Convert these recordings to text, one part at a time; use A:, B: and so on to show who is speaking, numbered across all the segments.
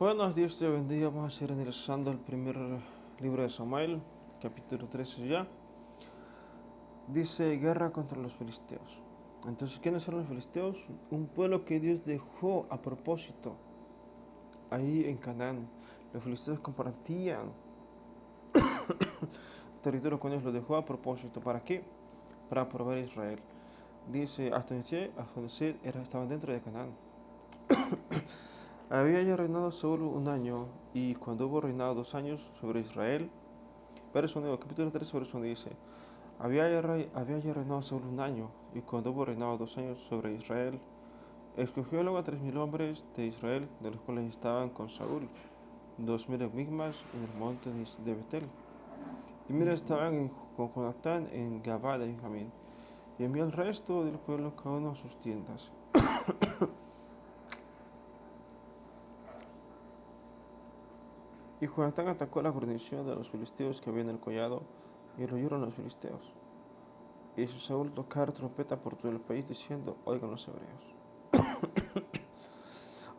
A: Buenos días, te bendiga. Vamos a seguir analizando el primer libro de Samuel, capítulo 13 ya. Dice guerra contra los filisteos. Entonces, ¿quiénes eran los filisteos? Un pueblo que Dios dejó a propósito ahí en Canaán. Los filisteos compartían territorio con ellos, lo dejó a propósito. ¿Para qué? Para probar a Israel. Dice, hasta donde estaban dentro de Canaán. Había ya reinado Saúl un año, y cuando hubo reinado 2 años sobre Israel, verso 9, capítulo 13, verso 1 dice, había ya reinado Saúl un año, y cuando hubo reinado 2 años sobre Israel, escogió luego a 3000 hombres de Israel, de los cuales estaban con Saúl, 2000 en Migmas, en el monte de Betel. Y mira, estaban con Jonatán en Gabá de Benjamín, y envió al resto del pueblo cada uno a sus tiendas. Y Jonatán atacó la guarnición de los filisteos que había en el collado, y lo oyeron los filisteos. Y hizo Saúl tocar trompeta por todo el país, diciendo, oigan los hebreos.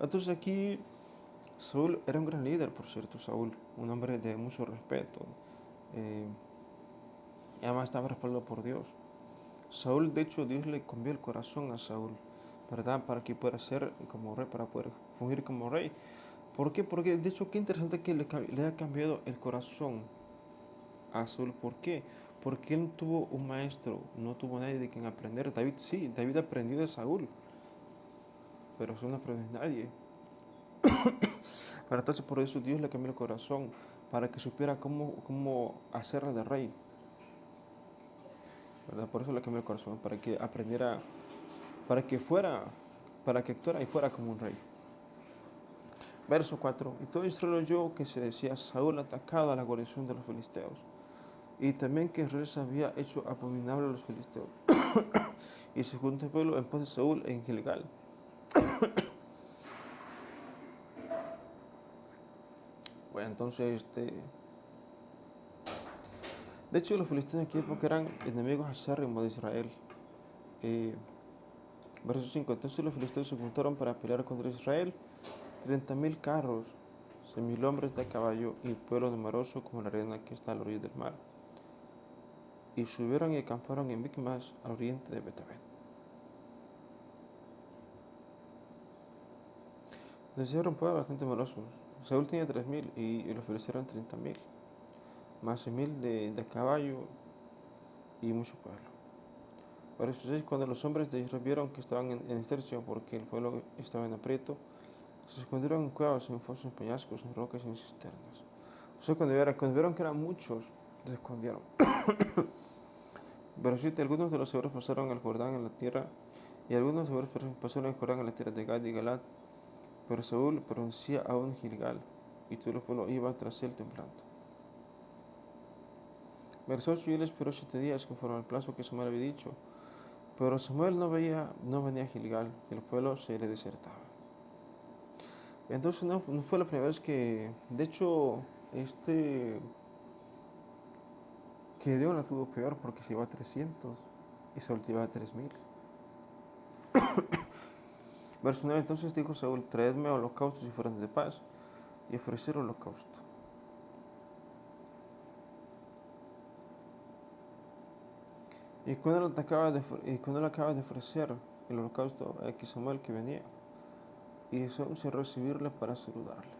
A: Entonces aquí Saúl era un gran líder, por cierto. Saúl, un hombre de mucho respeto, eh, y además estaba respaldado por Dios. Saúl, de hecho, Dios le cambió el corazón a Saúl, ¿verdad? Para que pueda ser como rey, para poder fungir como rey. ¿Por qué? Porque, de hecho, qué interesante que le haya cambiado el corazón a Saúl. ¿Por qué? Porque él no tuvo un maestro, no tuvo nadie de quien aprender. David sí, David aprendió de Saúl, pero Saúl no aprendió de nadie. Pero entonces por eso Dios le cambió el corazón, para que supiera cómo hacerle de rey, ¿verdad? Por eso le cambió el corazón, para que aprendiera, para que fuera, para que actuara y fuera como un rey. Verso 4. Y todo Israel oyó que se decía, Saúl atacado a la guarnición de los filisteos, y también que Israel se había hecho abominable a los filisteos. Y se juntó el pueblo en pos de Saúl en Gilgal. Bueno, entonces, de hecho, los filisteos en aquella época eran enemigos acérrimos de Israel. Eh, Verso 5. Entonces los filisteos se juntaron para pelear contra Israel, 30.000 carros, 100.000 hombres de caballo, y pueblo numeroso como la arena que está al oriente del mar. Y subieron y acamparon en Micmas, al oriente de Betabel. Entonces era un pueblo bastante numeroso. Saúl tenía 3.000 y los filisteos eran 30.000, más 100.000 de caballo y mucho pueblo. Verso 6. Cuando los hombres de Israel vieron que estaban en estercio, porque el pueblo estaba en aprieto, se escondieron en cuevas, en fosos, en peñascos, en rocas y en cisternas. O sea, cuando vieron que eran muchos, se escondieron. Pero 7. Algunos de los hebreos pasaron el Jordán en la tierra, y algunos hebreos pasaron el Jordán en la tierra de Gad y Galad. Pero Saúl pronuncia aún Gilgal, y todo el pueblo iba tras él temblando. Verso 8. Y él esperó 7 días, conforme al plazo que Samuel había dicho. Pero Samuel no venía a Gilgal, y el pueblo se le desertaba. Entonces no fue la primera vez que, de hecho, que Dios la tuvo peor, porque se iba a 300 y Saúl iba a 3.000. Verso 9. Entonces dijo Saúl, traedme holocaustos y ofrendas de paz, y ofrecer holocausto. Y cuando él acaba de ofrecer el holocausto, aquí Samuel que venía, y Saúl se recibirle para saludarle.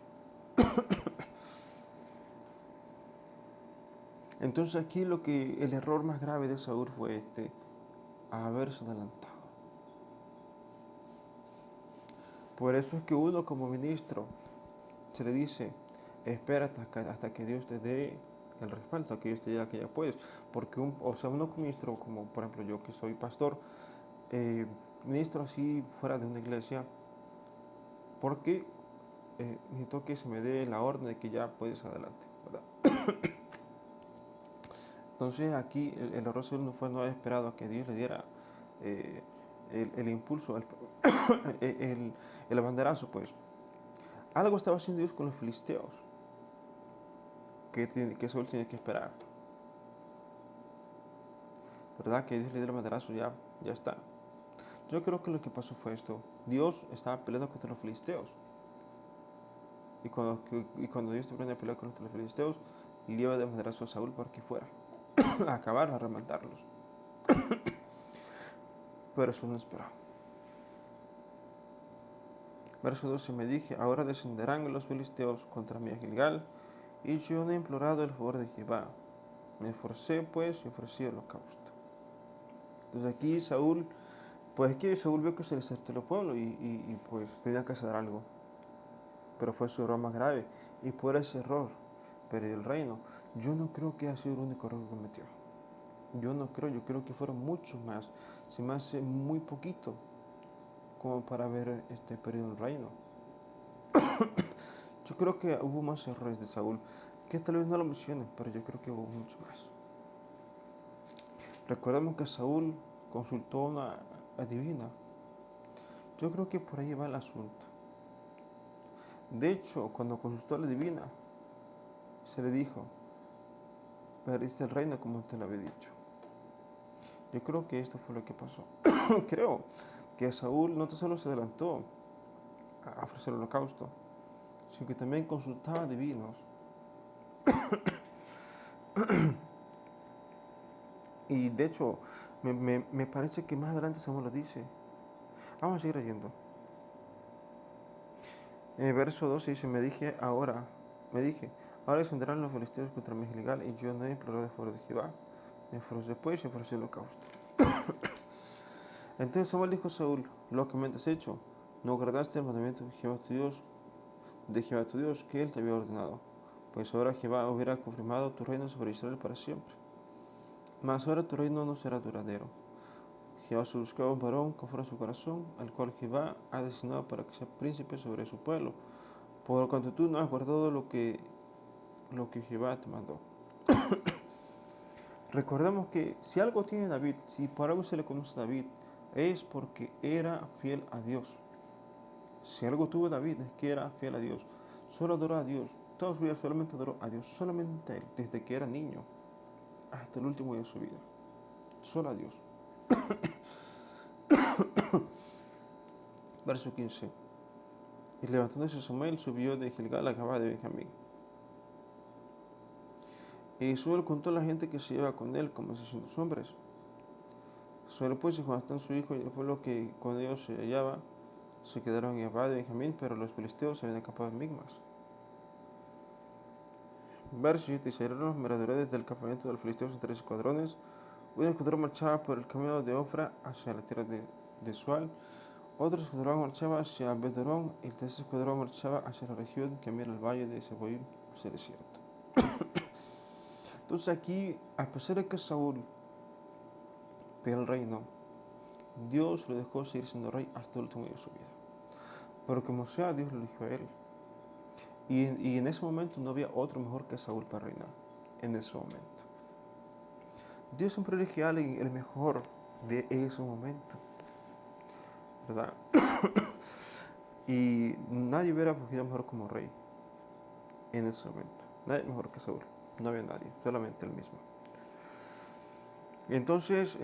A: Entonces aquí el error más grave de Saúl fue haberse adelantado. Por eso es que uno como ministro se le dice, espera hasta que Dios te dé el respaldo, hasta que Dios te diga que ya puedes. Porque uno como ministro, como por ejemplo yo que soy pastor, ministro así fuera de una iglesia, porque necesito que se me dé la orden de que ya puedes adelante, ¿verdad? Entonces aquí el error no fue no haber esperado a que Dios le diera eh, el impulso, el banderazo, pues. Algo estaba haciendo Dios con los filisteos, que Saúl tiene que esperar, ¿verdad? Que Dios le diera el banderazo, ya está. Yo creo que lo que pasó fue esto. Dios estaba peleando contra los filisteos. Y cuando Dios te prende a pelear contra los filisteos, lleva de madrazo a Saúl para que fuera a acabar, a rematarlos. Pero eso no esperó. Verso 12, me dije, ahora descenderán los filisteos contra mí a Gilgal, y yo no he implorado el favor de Jehová. Me esforcé pues y ofrecí holocausto. Entonces aquí Saúl, vio que se le acertó el pueblo y pues tenía que hacer algo. Pero fue su error más grave, y por ese error perdió el reino. Yo no creo que haya sido el único error que cometió. Yo creo que fueron muchos más. Se me hace muy poquito como para haber perdido el reino. Yo creo que hubo más errores de Saúl, que tal vez no lo mencionen, pero yo creo que hubo mucho más. Recordemos que Saúl consultó a una adivina. Yo creo que por ahí va el asunto. De hecho, cuando consultó a la adivina, se le dijo, perdiste el reino como te lo había dicho. Yo creo que esto fue lo que pasó. Creo que Saúl no solo se adelantó a ofrecer el holocausto, sino que también consultaba a divinos. Y de hecho, me parece que más adelante Samuel lo dice. Vamos a seguir leyendo. En el verso 12 dice, me dije, ahora descenderán los filisteos contra mí Gilgal, y yo no he implorado el favor de Jehová. Me esforcé pues y ofrecí el holocausto. Entonces Samuel dijo a Saúl, lo que me has hecho, no guardaste el mandamiento de Jehová tu Dios, que él te había ordenado. Pues ahora Jehová hubiera confirmado tu reino sobre Israel para siempre. Mas ahora tu reino no será duradero. Jehová se buscaba un varón conforme a su corazón, al cual Jehová ha designado para que sea príncipe sobre su pueblo, por cuanto tú no has guardado lo que Jehová te mandó. Recordemos que si algo tiene David, si por algo se le conoce a David, es porque era fiel a Dios. Si algo tuvo David es que era fiel a Dios. Solo adoró a Dios. Toda su vida solamente adoró a Dios, solamente a Él, desde que era niño hasta el último día de su vida. Solo a Dios. Verso 15. Y levantándose Samuel, subió de Gilgal a Gabá de Benjamín. Y Saúl contó a la gente que se iba con él como 600 hombres. Saúl pues y Jonatán su hijo y el pueblo que con ellos se hallaba se quedaron en Gabá de Benjamín, pero los filisteos se habían escapado en Migmas. Verso 7. Y salieron los merodeadores del campamento de los filisteos en 3 escuadrones. Un escuadrón marchaba por el camino de Ofra hacia la tierra de Sual. Otro escuadrón marchaba hacia Bedorón y el tercer escuadrón marchaba hacia la región que mira el valle de Seboim, hacia el desierto. Entonces aquí, a pesar de que Saúl perdió el reino, Dios lo dejó seguir siendo rey hasta el último día de su vida. Pero como sea, Dios lo eligió a él. Y en ese momento no había otro mejor que Saúl para reinar. En ese momento. Dios siempre elige a alguien el mejor de ese momento. ¿Verdad? Y nadie hubiera escogido mejor como rey en ese momento. Nadie mejor que Saúl. No había nadie, solamente él mismo. Entonces,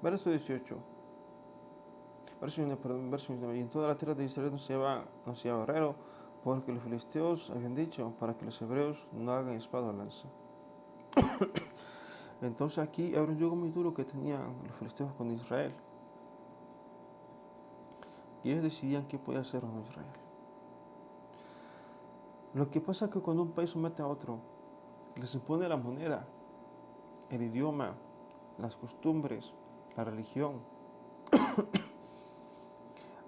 A: verso 18. Verso 19. Y en toda la tierra de Israel no se lleva herrero, porque los filisteos habían dicho, para que los hebreos no hagan espada o lanza. Entonces aquí había un yugo muy duro que tenían los filisteos con Israel. Y ellos decidían qué podía hacer o no Israel. Lo que pasa es que cuando un país somete a otro, les impone la moneda, el idioma, las costumbres, la religión.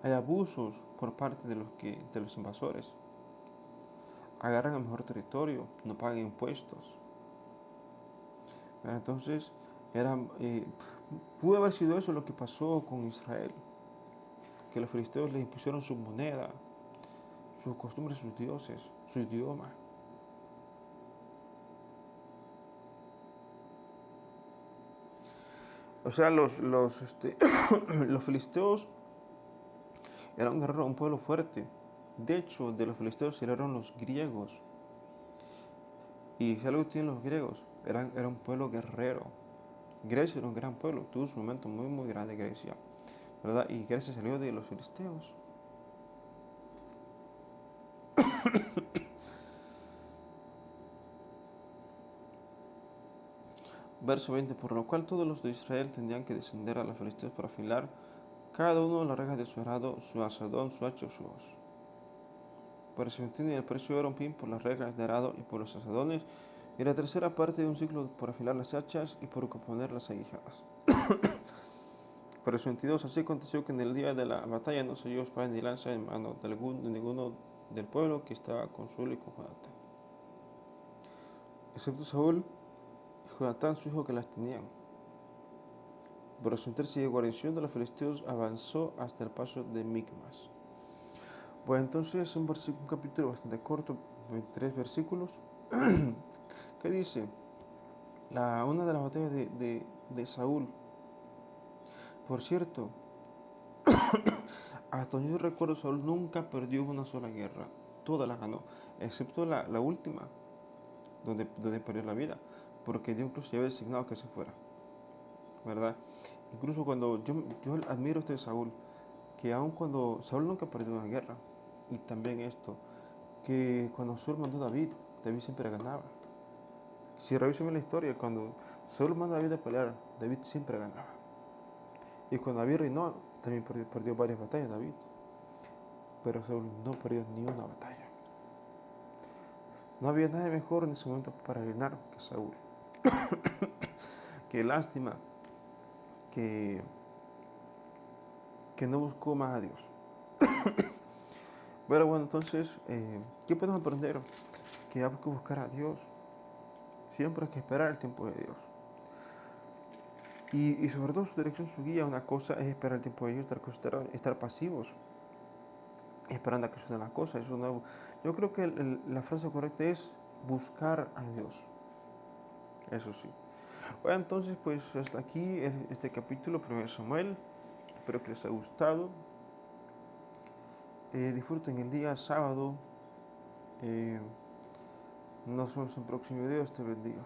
A: Hay abusos por parte de los invasores. Agarran el mejor territorio, no pagan impuestos. Entonces, pudo haber sido eso lo que pasó con Israel, que los filisteos les impusieron su moneda, sus costumbres, sus dioses, su idioma. O sea, los filisteos eran un pueblo fuerte. De hecho, de los filisteos eran los griegos. Y si algo tienen los griegos, era un pueblo guerrero. Grecia era un gran pueblo, tuvo su momento muy, muy grande Grecia, ¿verdad? Y Grecia salió de los filisteos. Verso 20, por lo cual todos los de Israel tendrían que descender a los filisteos para afilar cada uno las rejas de su arado, su asadón, su hacha o su hoz. Por el 21, y el precio era un pin por las rejas de arado y por los asadones, y la tercera parte de un ciclo por afilar las hachas y por componer las aguijadas. Por el 22, así aconteció que en el día de la batalla no se halló espada ni lanza en mano de ninguno del pueblo que estaba con Saúl y con Jonatán, excepto Saúl y Jonatán su hijo que las tenían. Por el 23, y la guarnición de los filisteos avanzó hasta el paso de Micmas. Bueno, entonces un capítulo bastante corto, 23 versículos, que dice, una de las batallas de Saúl. Por cierto, hasta donde yo recuerdo, Saúl nunca perdió una sola guerra, todas las ganó, excepto la última, donde perdió la vida, porque Dios incluso ya había designado que se fuera, ¿verdad? Incluso cuando yo admiro a Saúl, que aun cuando Saúl nunca perdió una guerra, y también esto, que cuando Saúl mandó a David siempre ganaba. Si revisan la historia, cuando Saúl manda a David a pelear, David siempre ganaba. Y cuando David reinó, también perdió varias batallas David. Pero Saúl no perdió ni una batalla. No había nadie mejor en ese momento para reinar que Saúl. Qué lástima que no buscó más a Dios. Pero bueno, entonces, ¿qué podemos aprender? Que hay que buscar a Dios. Siempre hay que esperar el tiempo de Dios. Y sobre todo su dirección, su guía, una cosa es esperar el tiempo de Dios, otra cosa es estar pasivos, esperando a que sucedan las cosas. Eso no, yo creo que la frase correcta es buscar a Dios. Eso sí. Bueno, entonces pues hasta aquí este capítulo, 1 Samuel. Espero que les haya gustado. Disfruten el día sábado. Nos vemos en el próximo video. Te bendiga.